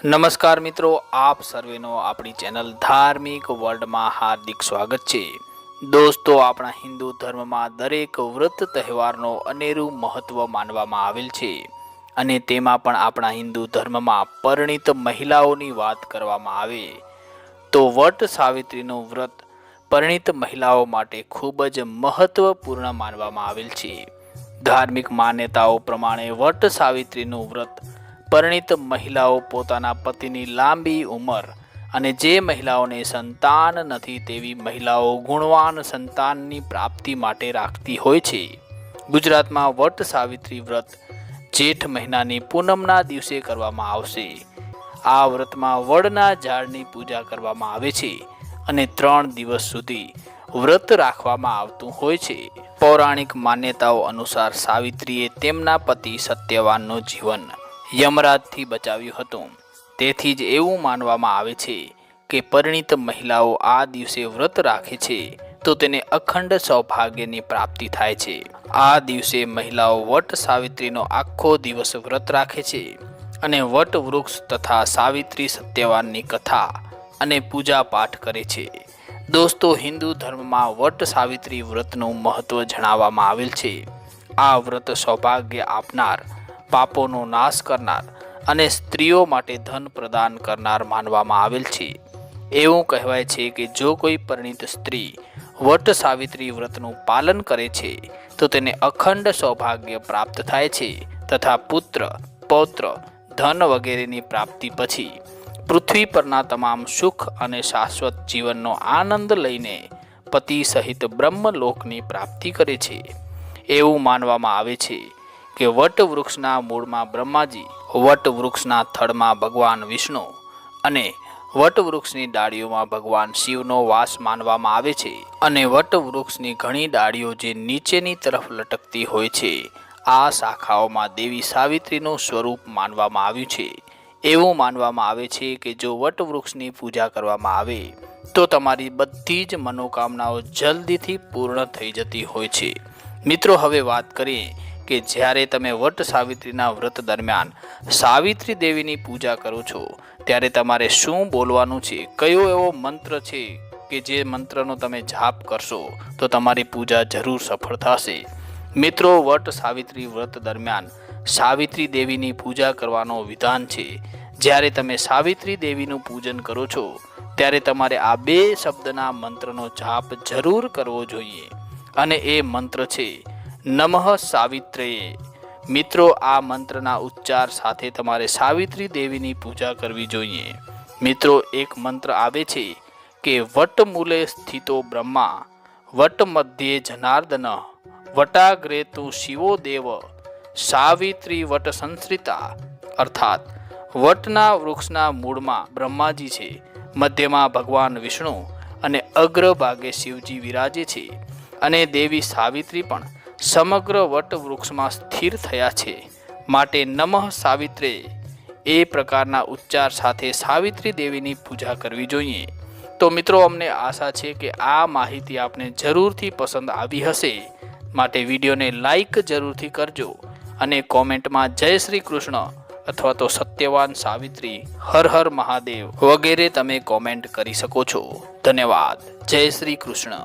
નમસ્કાર મિત્રો, આપ સર્વેનો આપણી ચેનલ ધાર્મિક વર્લ્ડમાં હાર્દિક સ્વાગત છે। દોસ્તો, આપણા હિન્દુ ધર્મમાં દરેક વ્રત તહેવારનો અનેરું મહત્વ માનવામાં આવેલ છે અને તેમાં પણ આપણા હિન્દુ ધર્મમાં પરિણીત મહિલાઓની વાત કરવામાં આવે તો વટ સાવિત્રીનું વ્રત પરિણીત મહિલાઓ માટે ખૂબ જ મહત્વપૂર્ણ માનવામાં આવેલ છે। ધાર્મિક માન્યતાઓ પ્રમાણે વટ સાવિત્રીનું વ્રત પરિણીત મહિલાઓ પોતાના પતિની લાંબી ઉંમર અને જે મહિલાઓને સંતાન નથી તેવી મહિલાઓ ગુણવાન સંતાનની પ્રાપ્તિ માટે રાખતી હોય છે। ગુજરાતમાં વટ સાવિત્રી વ્રત જેઠ મહિનાની પૂનમના દિવસે કરવામાં આવશે। આ વ્રતમાં વડના ઝાડની પૂજા કરવામાં આવે છે અને 3 દિવસ સુધી વ્રત રાખવામાં આવતું હોય છે। પૌરાણિક માન્યતાઓ અનુસાર સાવિત્રીએ તેમના પતિ સત્યવાનનું જીવન યમરાજથી બચાવ્યું હતું। તેથી જ એવું માનવામાં આવે છે કે પરિણીત મહિલાઓ આ દિવસે વ્રત રાખે છે તો તેને અખંડ સૌભાગ્યની પ્રાપ્તિ થાય છે। આ દિવસે મહિલાઓ વટ સાવિત્રીનો આખો દિવસ વ્રત રાખે છે અને વટ વૃક્ષ તથા સાવિત્રી સત્યવાનની કથા અને પૂજા પાઠ કરે છે। દોસ્તો, હિન્દુ ધર્મમાં વટ સાવિત્રી વ્રતનું મહત્વ જણાવવામાં આવેલ છે। આ વ્રત સૌભાગ્ય આપનાર, પાપોનો નાશ કરનાર અને સ્ત્રીઓ માટે ધન પ્રદાન કરનાર માનવામાં આવેલ છે। એવું કહેવાય છે કે જો કોઈ પરિણીત સ્ત્રી વટ સાવિત્રી વ્રતનું પાલન કરે છે તો તેને અખંડ સૌભાગ્ય પ્રાપ્ત થાય છે તથા પુત્ર, પૌત્ર, ધન વગેરેની પ્રાપ્તિ પછી પૃથ્વી પરના તમામ સુખ અને શાશ્વત જીવનનો આનંદ લઈને પતિ સહિત બ્રહ્મલોકની પ્રાપ્તિ કરે છે। એવું માનવામાં આવે છે કે વટ વૃક્ષના મૂળમાં બ્રહ્માજી, વટ વૃક્ષના થડમાં ભગવાન વિષ્ણુ અને વટ વૃક્ષની ડાળીઓમાં ભગવાન શિવનો વાસ માનવામાં આવે છે અને વટ વૃક્ષની ઘણી ડાળીઓ જે નીચેની તરફ લટકતી હોય છે, આ શાખાઓમાં દેવી સાવિત્રીનું સ્વરૂપ માનવામાં આવ્યું છે। એવું માનવામાં આવે છે કે જો વટ વૃક્ષની પૂજા કરવામાં આવે તો તમારી બધી જ મનોકામનાઓ જલ્દીથી પૂર્ણ થઈ જતી હોય છે। મિત્રો, હવે વાત કરીએ કે જ્યારે તમે વટ સાવિત્રીના વ્રત દરમિયાન સાવિત્રી દેવીની પૂજા કરો છો ત્યારે તમારે શું બોલવાનું છે, કયો એવો મંત્ર છે કે જે મંત્રનો તમે જાપ કરશો તો તમારી પૂજા જરૂર સફળ થશે। મિત્રો, વટ સાવિત્રી વ્રત દરમિયાન સાવિત્રી દેવીની પૂજા કરવાનો વિધાન છે। જ્યારે તમે સાવિત્રી દેવીનું પૂજન કરો છો ત્યારે તમારે આ 2 શબ્દના મંત્રનો જાપ જરૂર કરવો જોઈએ અને એ મંત્ર છે નમઃ સાવિત્રયે। મિત્રો, આ મંત્રના ઉચ્ચાર સાથે તમારે સાવિત્રી દેવીની પૂજા કરવી જોઈએ। મિત્રો, એક મંત્ર આવે છે કે વટમૂલે સ્થિતો બ્રહ્મા, વટ મધ્યે જનાર્દન, વટાગ્રે તું શિવો દેવ, સાવિત્રી વટ સંશ્રિતા। અર્થાત વટના વૃક્ષના મૂળમાં બ્રહ્માજી છે, મધ્યમાં ભગવાન વિષ્ણુ અને અગ્રભાગે શિવજી વિરાજે છે અને દેવી સાવિત્રી પણ સમગ્ર વટ વૃક્ષમાં સ્થિર થયા છે। માટે નમઃ સાવિત્રે એ પ્રકારના ઉચ્ચાર સાથે સાવિત્રી દેવીની પૂજા કરવી જોઈએ। તો મિત્રો, અમને આશા છે કે આ માહિતી આપને જરૂરથી પસંદ આવી હશે, માટે વિડીયોને લાઈક જરૂરથી કરજો અને કોમેન્ટમાં જય શ્રી કૃષ્ણ અથવા તો સત્યવાન સાવિત્રી, હર હર મહાદેવ વગેરે તમે કોમેન્ટ કરી શકો છો। ધન્યવાદ। જય શ્રી કૃષ્ણ।